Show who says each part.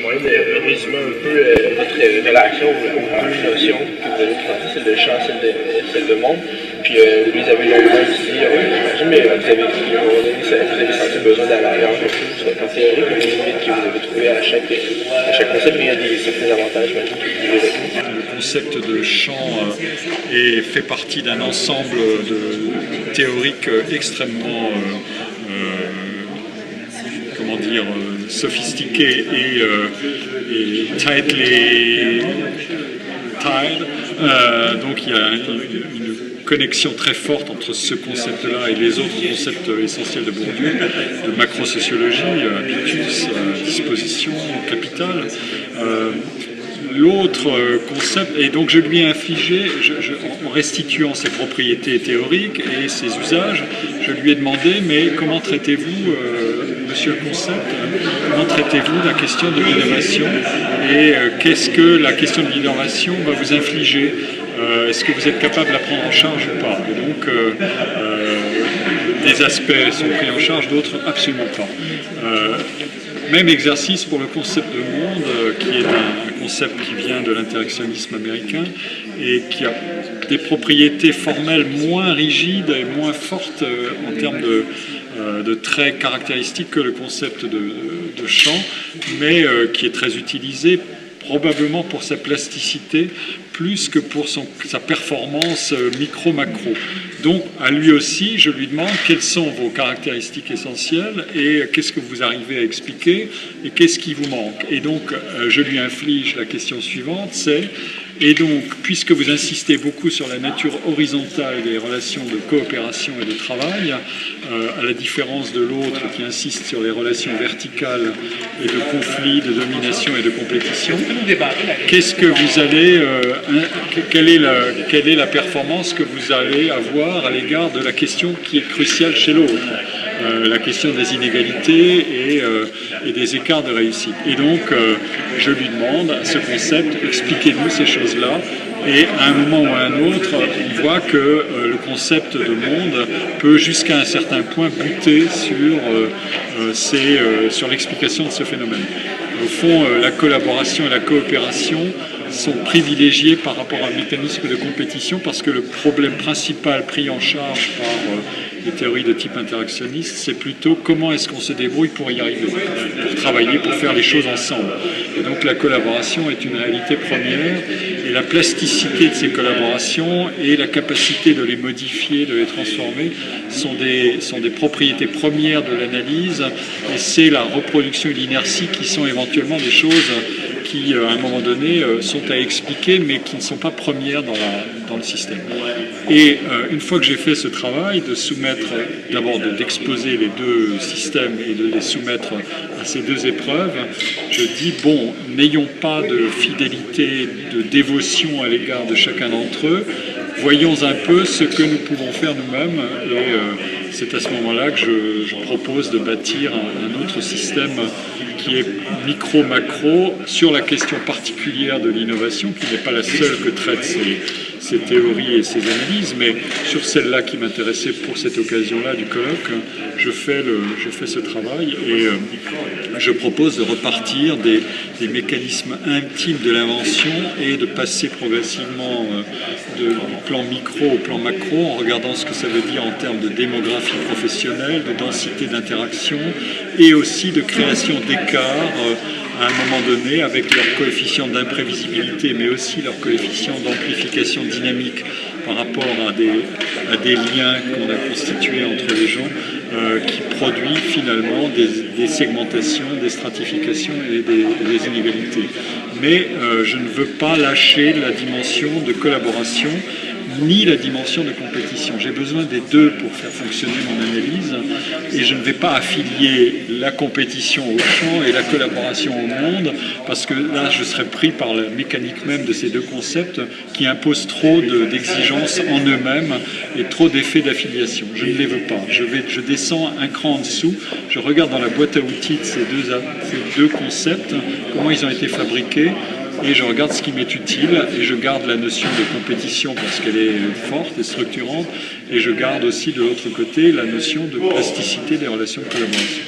Speaker 1: moyen de résumer un peu votre relation aux deux notions que vous avez présentées, celle de champ, celle de monde. Puis vous les avez longuement étudiées, j'imagine, mais vous avez senti le besoin d'aller un peu plus sur le côté théorique, les limites que vous avez trouvées à chaque concept, mais il y a certains avantages, j'imagine, que vous avez retenus.
Speaker 2: Le concept de champ fait partie d'un ensemble théorique extrêmement comment dire, sophistiqué et tightly tied. Donc il y a une connexion très forte entre ce concept-là et les autres concepts essentiels de Bourdieu, de macrosociologie, habitus, disposition, capital. L'autre concept, et donc je lui ai infligé, en restituant ses propriétés théoriques et ses usages, je lui ai demandé, mais comment traitez-vous, monsieur le concept, comment traitez-vous la question de l'innovation et qu'est-ce que la question de l'innovation va vous infliger? Est-ce que vous êtes capable de la prendre en charge ou pas? Et donc, des aspects sont pris en charge, d'autres absolument pas. Même exercice pour le concept de monde, qui est un concept qui vient de l'interactionnisme américain et qui a des propriétés formelles moins rigides et moins fortes en termes de traits caractéristiques que le concept de champ, mais qui est très utilisé probablement pour sa plasticité plus que pour sa performance micro-macro. Donc à lui aussi, je lui demande quelles sont vos caractéristiques essentielles et qu'est-ce que vous arrivez à expliquer et qu'est-ce qui vous manque. Et donc je lui inflige la question suivante, c'est: et donc, puisque vous insistez beaucoup sur la nature horizontale des relations de coopération et de travail, à la différence de l'autre qui insiste sur les relations verticales et de conflit, de domination et de compétition, qu'est-ce que vous allez, quelle est la performance que vous allez avoir à l'égard de la question qui est cruciale chez l'autre, la question des inégalités et des écarts de réussite. Et donc, je lui demande à ce concept, expliquez-nous ces choses-là. Et à un moment ou à un autre, on voit que le concept de monde peut jusqu'à un certain point buter sur l'explication de ce phénomène. Au fond, la collaboration et la coopération sont privilégiés par rapport à un mécanisme de compétition parce que le problème principal pris en charge par les théories de type interactionniste, c'est plutôt comment est-ce qu'on se débrouille pour y arriver, pour travailler, pour faire les choses ensemble. Et donc la collaboration est une réalité première et la plasticité de ces collaborations et la capacité de les modifier, de les transformer sont des propriétés premières de l'analyse et c'est la reproduction et l'inertie qui sont éventuellement des choses qui, à un moment donné, sont à expliquer, mais qui ne sont pas premières dans le système. Et une fois que j'ai fait ce travail, de soumettre, d'abord d'exposer les deux systèmes et de les soumettre à ces deux épreuves, je dis, bon, n'ayons pas de fidélité, de dévotion à l'égard de chacun d'entre eux, voyons un peu ce que nous pouvons faire nous-mêmes, et c'est à ce moment-là que je propose de bâtir un autre système qui est micro-macro sur la question particulière de l'innovation, qui n'est pas la seule que traitent ces théories et ces analyses, mais sur celle-là qui m'intéressait pour cette occasion-là du colloque, je fais ce travail et je propose de repartir des mécanismes intimes de l'invention et de passer progressivement du plan micro au plan macro en regardant ce que ça veut dire en termes de démographie professionnelle, de densité d'interaction et aussi de création d'écarts à un moment donné avec leur coefficient d'imprévisibilité mais aussi leur coefficient d'amplification dynamique par rapport à des liens qu'on a constitués entre les gens qui produit finalement des segmentations, des stratifications et des inégalités. Mais je ne veux pas lâcher la dimension de collaboration ni la dimension de compétition. J'ai besoin des deux pour faire fonctionner mon analyse et je ne vais pas affilier la compétition au champ et la collaboration au monde parce que là je serais pris par la mécanique même de ces deux concepts qui imposent trop d'exigences en eux-mêmes et trop d'effets d'affiliation. Je ne les veux pas. Je descends un cran en dessous, je regarde dans la boîte à outils de ces deux concepts, comment ils ont été fabriqués, et je regarde ce qui m'est utile et je garde la notion de compétition parce qu'elle est forte et structurante et je garde aussi de l'autre côté la notion de plasticité des relations de collaboration.